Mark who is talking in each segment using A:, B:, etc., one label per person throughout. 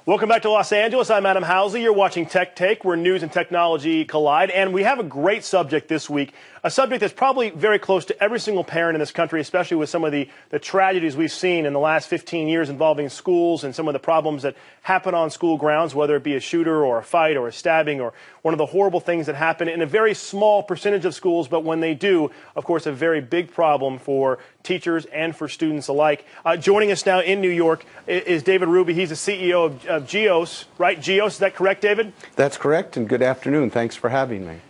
A: Welcome back to Los Angeles. I'm Adam Housley. You're watching Tech Take, where news and technology collide. And we have a great subject this week, a subject that's probably very close to every single parent in this country, especially with some of the tragedies we've seen in the last 15 years involving schools and some of the problems that happen on school grounds, whether it be a shooter or a fight or a stabbing or one of the horrible things that happen in a very small percentage of schools. But when they do, of course, a very big problem for teachers and for students alike. Joining us now in New York is David Ruby. He's the CEO of GEOS, right? GEOS, is that correct, David?
B: That's correct, and good afternoon. Thanks for having me.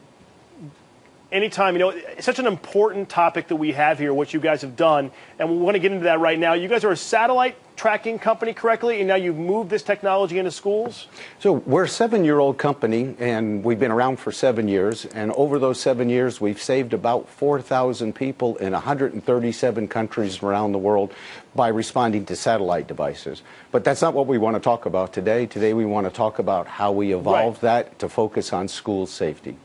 A: Anytime, it's such an important topic that we have here, what you guys have done, and we want to get into that right now. You guys are a satellite tracking company, correctly, and now you've moved this technology into schools?
B: So we're a 7-year-old company, and we've been around for 7 years, and over those 7 years, we've saved about 4,000 people in 137 countries around the world by responding to satellite devices. But that's not what we want to talk about today. Today, we want to talk about how we evolved that to focus on school safety.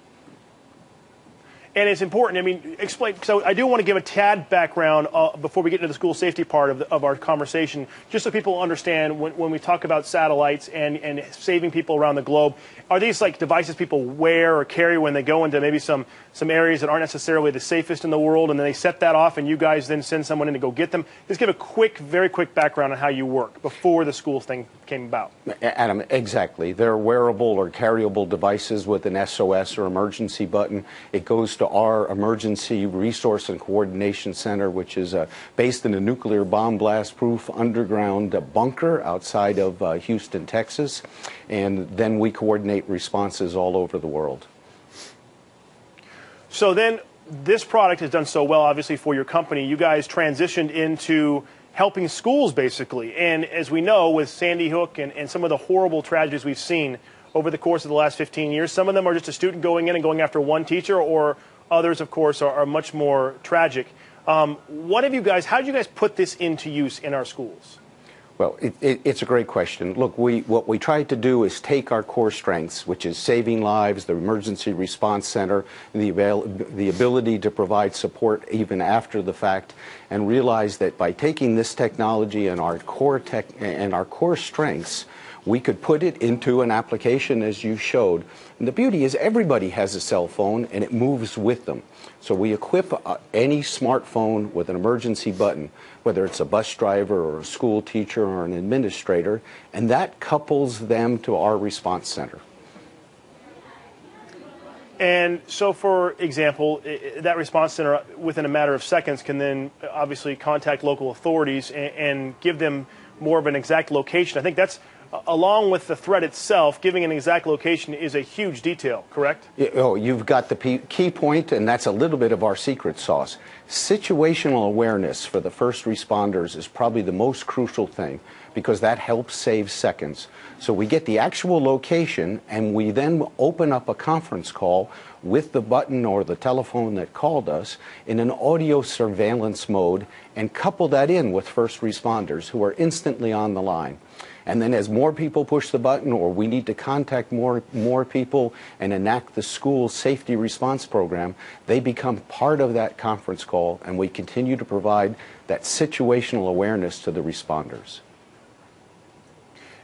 A: And it's important, explain. So I do want to give a tad background before we get into the school safety part of our conversation, just so people understand when we talk about satellites and saving people around the globe. Are these like devices people wear or carry when they go into maybe some areas that aren't necessarily the safest in the world, and then they set that off and you guys then send someone in to go get them? Just give a very quick background on how you work before the school thing came about.
B: Adam, exactly. They're wearable or carryable devices with an SOS or emergency button. It goes to our Emergency Resource and Coordination Center, which is based in a nuclear bomb blast-proof underground bunker outside of Houston, Texas. And then we coordinate responses all over the world. So then this product has done so well, obviously, for your company. You guys transitioned into helping schools, basically. And as we know, with Sandy Hook and some of the horrible tragedies we've seen over the course of the last 15 years, some of them are just a student going in and going after one teacher, or others, of course, are much more tragic. How did you guys put this into use in our schools? Well, it's a great question. Look, what we tried to do is take our core strengths, which is saving lives, the emergency response center, the ability to provide support even after the fact, and realize that by taking this technology and our core strengths, we could put it into an application as you showed. And the beauty is everybody has a cell phone and it moves with them. So we equip any smartphone with an emergency button, whether it's a bus driver or a school teacher or an administrator, and that couples them to our response center.
A: And so, for example, that response center, within a matter of seconds, can then obviously contact local authorities and give them more of an exact location. I think that's, along with the threat itself, giving an exact location is a huge detail, correct?
B: Oh, you've got the key point, and that's a little bit of our secret sauce. Situational awareness for the first responders is probably the most crucial thing, because that helps save seconds. So we get the actual location, and we then open up a conference call with the button or the telephone that called us in an audio surveillance mode and couple that in with first responders who are instantly on the line. And then as more people push the button, or we need to contact more people and enact the school safety response program, they become part of that conference call, and we continue to provide that situational awareness to the responders.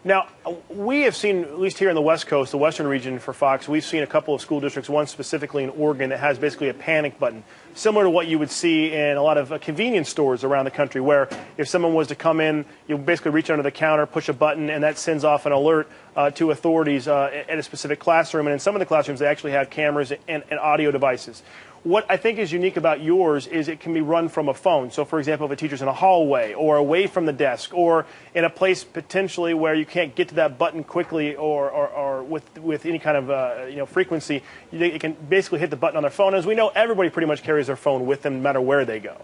A: Now, we have seen, at least here in the West Coast, the western region for Fox, we've seen a couple of school districts, one specifically in Oregon, that has basically a panic button, similar to what you would see in a lot of convenience stores around the country, where if someone was to come in, you basically reach under the counter, push a button, and that sends off an alert to authorities at a specific classroom. And in some of the classrooms, they actually have cameras and audio devices. What I think is unique about yours is it can be run from a phone. So, for example, if a teacher's in a hallway or away from the desk or in a place potentially where you can't get to that button quickly or with any kind of frequency, you can basically hit the button on their phone. As we know, everybody pretty much carries their phone with them no matter where they go.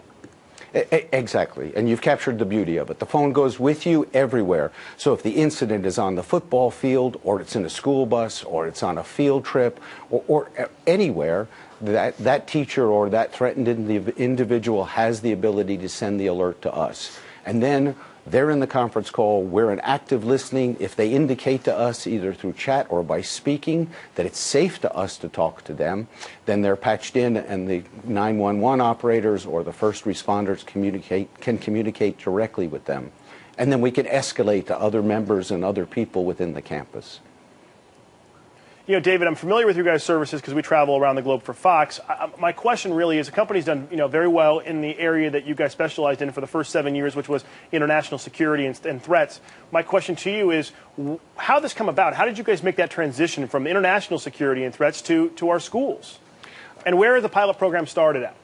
B: Exactly, and you've captured the beauty of it. The phone goes with you everywhere. So if the incident is on the football field, or it's in a school bus, or it's on a field trip, or anywhere, that teacher or that threatened individual has the ability to send the alert to us. And then they're in the conference call, we're in active listening. If they indicate to us, either through chat or by speaking, that it's safe to us to talk to them, then they're patched in, and the 911 operators or the first responders can communicate directly with them.
C: and then we can escalate to other members and other people within the campus.
B: You know, David, I'm familiar with your guys' services because we travel around the globe for Fox. My question really is, the company's done, very well in the area that you guys specialized in for the first 7 years, which was international security and threats. My question to you is, how did this come about? How did you guys make that transition from international security and threats to our schools? And where is the pilot program started at?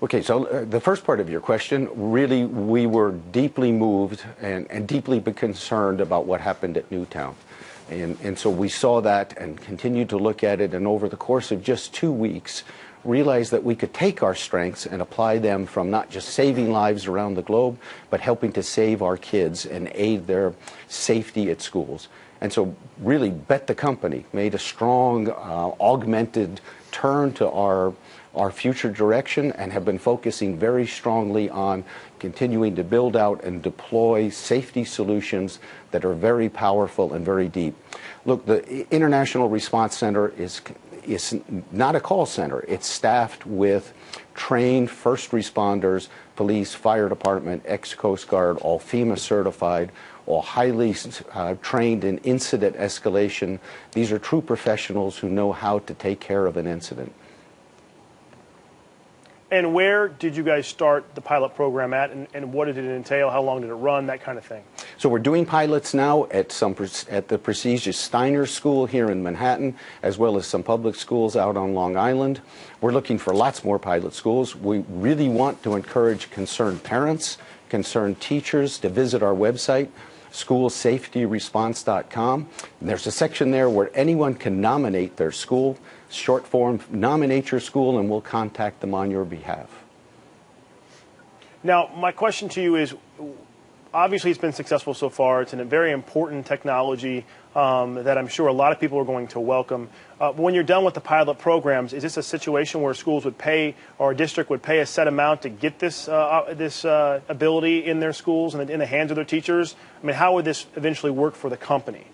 C: Okay, so the first part of your question, really, we were deeply moved and deeply concerned about what happened at Newtown. And so we saw that and continued to look at it, and over the course of just 2 weeks, realized that we could take our strengths and apply them from not just saving lives around the globe, but helping to save our kids and aid their safety at schools. And so really bet the company, made a strong, augmented turn to our future direction, and have been focusing very strongly on continuing to build out and deploy safety solutions that are very powerful and very deep. Look, the International Response Center is not a call center. It's staffed with trained first responders, police, fire department, ex-Coast Guard, all FEMA certified, all highly trained in incident escalation. These are true professionals who know how to take care of an incident.
B: And where did you guys start the pilot program at, and what did it entail? How long did it run? That kind of thing.
C: So we're doing pilots now at the prestigious Steiner School here in Manhattan, as well as some public schools out on Long Island. We're looking for lots more pilot schools. We really want to encourage concerned parents, concerned teachers to visit our website, schoolsafetyresponse.com. There's a section there where anyone can nominate their school. Short form, nominate your school, and we'll contact them on your behalf.
B: Now, my question to you is, obviously it's been successful so far. It's a very important technology that I'm sure a lot of people are going to welcome. But when you're done with the pilot programs, is this a situation where schools would pay, or a district would pay a set amount to get this ability in their schools and in the hands of their teachers? I mean, how would this eventually work for the company?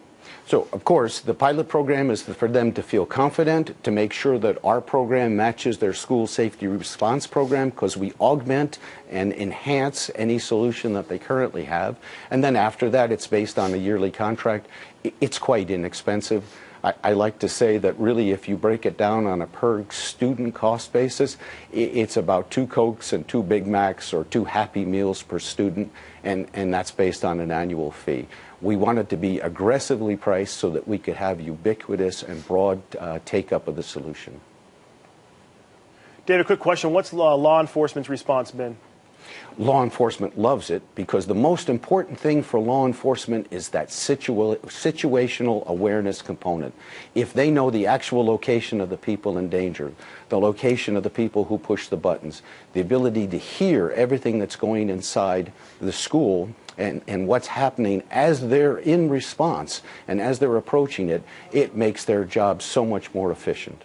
C: So, of course, the pilot program is for them to feel confident, to make sure that our program matches their school safety response program, because we augment and enhance any solution that they currently have. And then after that, it's based on a yearly contract. It's quite inexpensive. I like to say that really, if you break it down on a per student cost basis, it's about 2 Cokes and 2 Big Macs or 2 Happy Meals per student, and that's based on an annual fee. We want it to be aggressively priced so that we could have ubiquitous and broad take-up of the solution.
B: David, a quick question. What's law enforcement's response been?
C: Law enforcement loves it, because the most important thing for law enforcement is that situational awareness component. If they know the actual location of the people in danger, the location of the people who push the buttons, the ability to hear everything that's going inside the school, and what's happening as they're in response and as they're approaching it, it makes their job so much more efficient.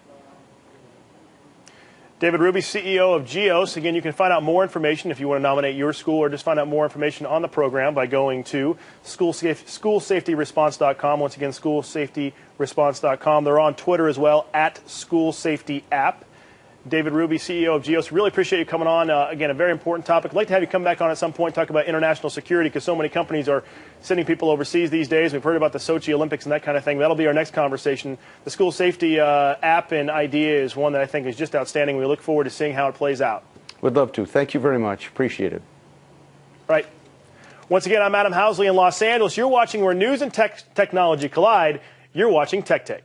B: David Ruby, CEO of GEOS. Again, you can find out more information if you want to nominate your school, or just find out more information on the program by going to schoolsafetyresponse.com. Once again, schoolsafetyresponse.com. They're on Twitter as well, @SchoolSafetyApp. David Ruby, CEO of GEOS, really appreciate you coming on. Again, a very important topic. I'd like to have you come back on at some point, talk about international security, because so many companies are sending people overseas these days. We've heard about the Sochi Olympics and that kind of thing. That'll be our next conversation. The school safety app and idea is one that I think is just outstanding. We look forward to seeing how it plays out.
C: Would love to. Thank you very much. Appreciate it.
B: Right. Once again, I'm Adam Housley in Los Angeles. You're watching where news and technology collide. You're watching Tech Take.